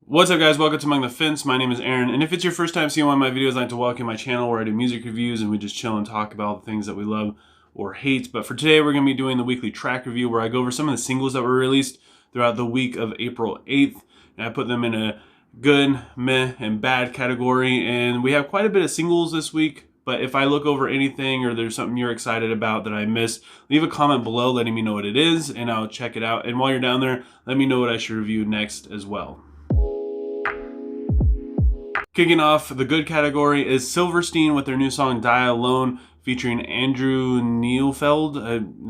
What's up, guys? Welcome to Among the Fence. My name is Aaron, and if it's your first time seeing one of my videos, I'd like to welcome my channel where I do music reviews and we just chill and talk about the things that we love or hate. But for today, we're going to be doing the weekly track review where I go over some of the singles that were released throughout the week of April 8th, and I put them in a good, meh, and bad category. And we have quite a bit of singles this week, but if I look over anything or there's something you're excited about that I missed, leave a comment below letting me know what it is, and I'll check it out. And while you're down there, let me know what I should review next as well. Kicking off the good category is Silverstein with their new song Die Alone featuring Andrew Neufeld. I'm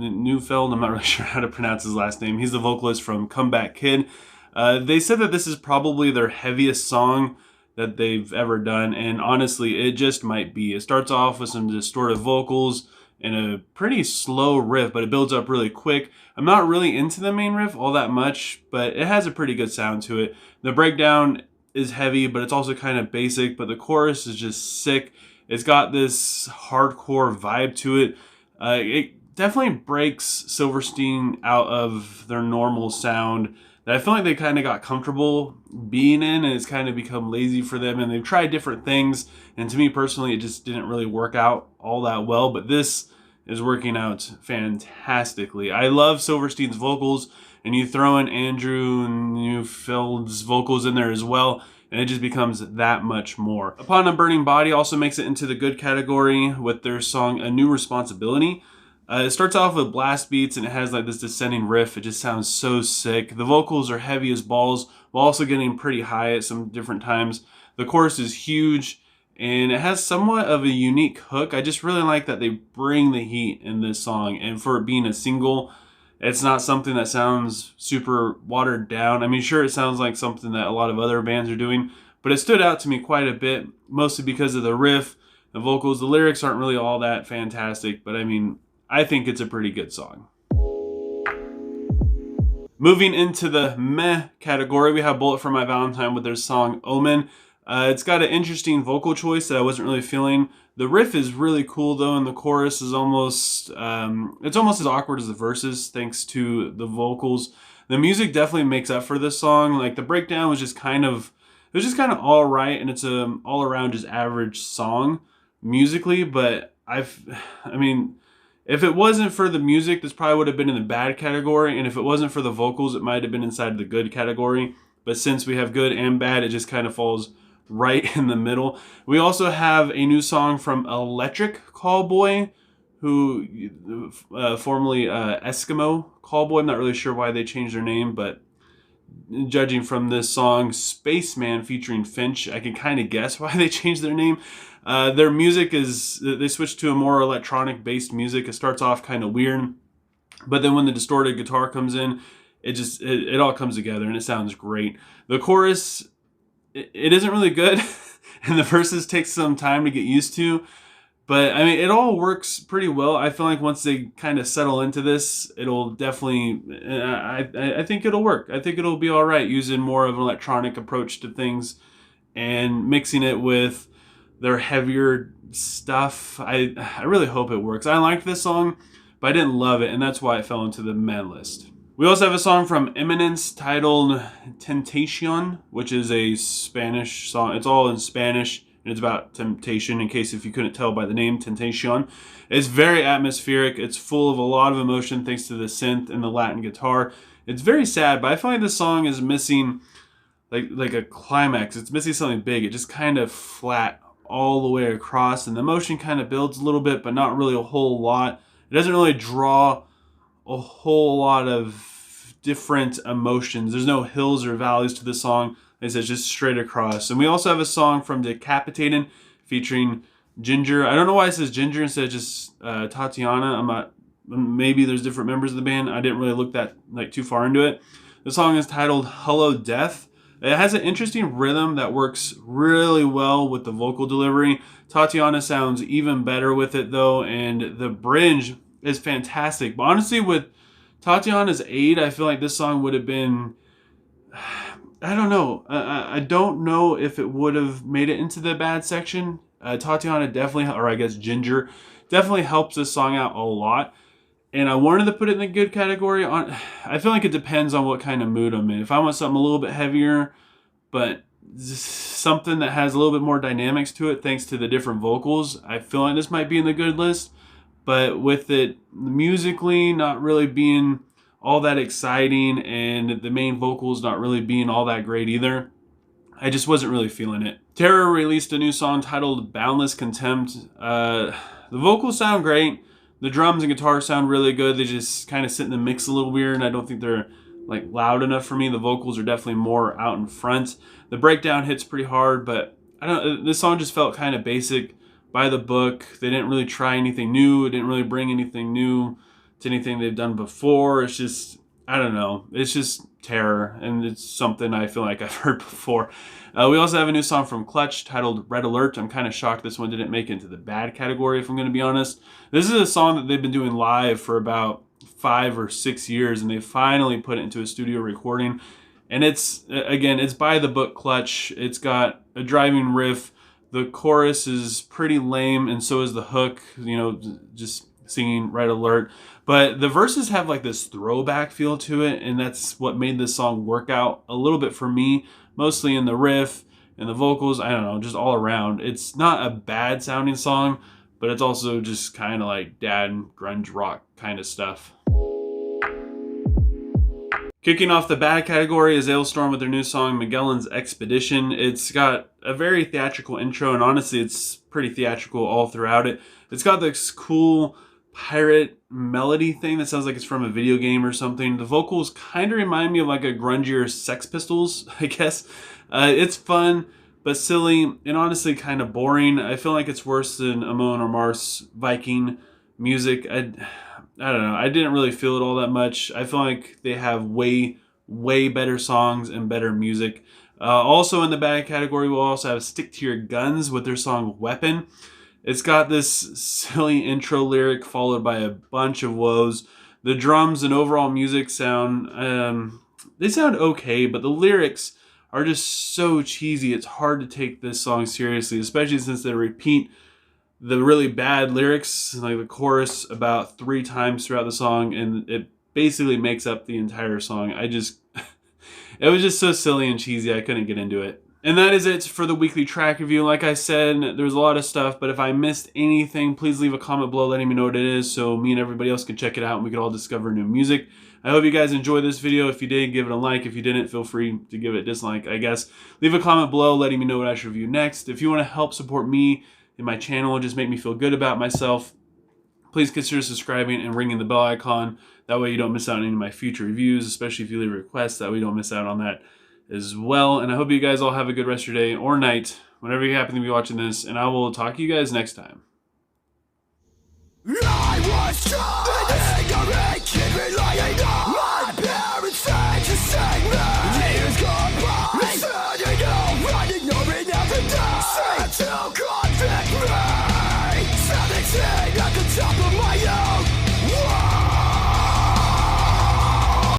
not really sure how to pronounce his last name. He's the vocalist from Comeback Kid. They said that this is probably their heaviest song that they've ever done, and honestly, it just might be. It starts off with some distorted vocals and a pretty slow riff, but it builds up really quick. I'm not really into the main riff all that much, but it has a pretty good sound to it. The breakdown is heavy, but it's also kind of basic, but the chorus is just sick. It's got this hardcore vibe to it. It definitely breaks Silverstein out of their normal sound that I feel like they kind of got comfortable being in, and it's kind of become lazy for them, and they've tried different things, and to me personally it just didn't really work out all that well, but this is working out fantastically. I love Silverstein's vocals, and you throw in Andrew Neufeld's vocals in there as well, and it just becomes that much more. Upon a Burning Body also makes it into the good category with their song A New Responsibility. It starts off with blast beats and it has like this descending riff. It just sounds so sick. The vocals are heavy as balls while also getting pretty high at some different times. The chorus is huge and it has somewhat of a unique hook. I just really like that they bring the heat in this song, and for it being a single, it's not something that sounds super watered down. I mean, sure, it sounds like something that a lot of other bands are doing, but it stood out to me quite a bit, mostly because of the riff, the vocals. The lyrics aren't really all that fantastic, but I mean, I think it's a pretty good song. Moving into the meh category, we have Bullet for My Valentine with their song Omen. It's got an interesting vocal choice that I wasn't really feeling. The riff is really cool though, and the chorus is almost, it's almost as awkward as the verses thanks to the vocals. The music definitely makes up for this song. Like the breakdown was just kind of, it was just kind of all right, and it's a all around just average song musically, but I mean, if it wasn't for the music, this probably would have been in the bad category, and if it wasn't for the vocals, it might have been inside the good category. But since we have good and bad, it just kind of falls right in the middle. We also have a new song from Electric Callboy, who formerly Eskimo Callboy. I'm not really sure why they changed their name, but judging from this song, Spaceman featuring Finch, I can kind of guess why they changed their name. Their music is, they switched to a more electronic based music. It starts off kind of weird, but then when the distorted guitar comes in, it all comes together and it sounds great. The chorus, it isn't really good, and the verses take some time to get used to, but I mean, it all works pretty well. I feel like once they kind of settle into this, it'll definitely, I think it'll work. I think it'll be all right using more of an electronic approach to things and mixing it with their heavier stuff. I really hope it works. I liked this song, but I didn't love it, and that's why it fell into the meh list. We also have a song from Imminence titled Tentacion, which is a Spanish song. It's all in Spanish, and it's about temptation, in case if you couldn't tell by the name, Tentacion. It's very atmospheric. It's full of a lot of emotion thanks to the synth and the Latin guitar. It's very sad, but I feel like this song is missing like a climax. It's missing something big. It just kind of flat all the way across, and the emotion kind of builds a little bit, but not really a whole lot. It doesn't really draw a whole lot of different emotions. There's no hills or valleys to this song. It's just straight across. And we also have a song from Decapitated featuring Ginger. I don't know why it says Ginger instead of just Tatiana. Maybe there's different members of the band. I didn't really look that too far into it. The song is titled Hello Death. It has an interesting rhythm that works really well with the vocal delivery. Tatiana sounds even better with it though, and the bridge is fantastic. But honestly, with Tatiana's aid, I feel like this song would have been, I don't know. I don't know if it would have made it into the bad section. Tatiana definitely, or I guess Ginger, definitely helps this song out a lot. And I wanted to put it in the good category. I feel like it depends on what kind of mood I'm in. If I want something a little bit heavier, but something that has a little bit more dynamics to it thanks to the different vocals. I feel like this might be in the good list, but with it musically not really being all that exciting and the main vocals not really being all that great either, I just wasn't really feeling it. Terror released a new song titled Boundless Contempt. The vocals sound great. The drums and guitar sound really good. They just kind of sit in the mix a little weird, and I don't think they're like loud enough for me. The vocals are definitely more out in front. The breakdown hits pretty hard, but I don't. This song just felt kind of basic, by the book. They didn't really try anything new. It didn't really bring anything new to anything they've done before. It's just, I don't know. It's just Terror, and it's something I feel like I've heard before. We also have a new song from Clutch titled Red Alert. I'm kind of shocked this one didn't make it into the bad category, if I'm going to be honest. This is a song that they've been doing live for about 5 or 6 years, and they finally put it into a studio recording. And it's, again, it's by the book Clutch. It's got a driving riff. The chorus is pretty lame, and so is the hook, you know, just singing Red Alert. But the verses have like this throwback feel to it, and that's what made this song work out a little bit for me, mostly in the riff and the vocals. I don't know, just all around. It's not a bad sounding song, but it's also just kind of like dad grunge rock kind of stuff. Kicking off the bad category is Alestorm with their new song Magellan's Expedition. It's got a very theatrical intro, and honestly it's pretty theatrical all throughout it. It's got this cool pirate melody thing that sounds like it's from a video game or something. The vocals kind of remind me of like a grungier Sex Pistols, I guess. It's fun, but silly, and honestly kind of boring. I feel like it's worse than Amon Amarth's Viking music. I don't know. I didn't really feel it all that much. I feel like they have way better songs and better music. Also in the bad category, we'll also have Stick to Your Guns with their song Weapon. It's got this silly intro lyric followed by a bunch of woes. The drums and overall music sound, they sound okay, but the lyrics are just so cheesy. It's hard to take this song seriously, especially since they repeat the really bad lyrics, like the chorus, about 3 times throughout the song, and it basically makes up the entire song. It was just so silly and cheesy, I couldn't get into it. And that is it for the weekly track review. Like I said, there's a lot of stuff, but if I missed anything, please leave a comment below letting me know what it is so me and everybody else can check it out and we can all discover new music. I hope you guys enjoyed this video. If you did, give it a like. If you didn't, feel free to give it a dislike, I guess. Leave a comment below letting me know what I should review next. If you want to help support me and my channel, just make me feel good about myself, please consider subscribing and ringing the bell icon. That way you don't miss out on any of my future reviews, especially if you leave requests. That way you don't miss out on that as well. And I hope you guys all have a good rest of your day or night, whenever you happen to be watching this, and I will talk to you guys next time. I was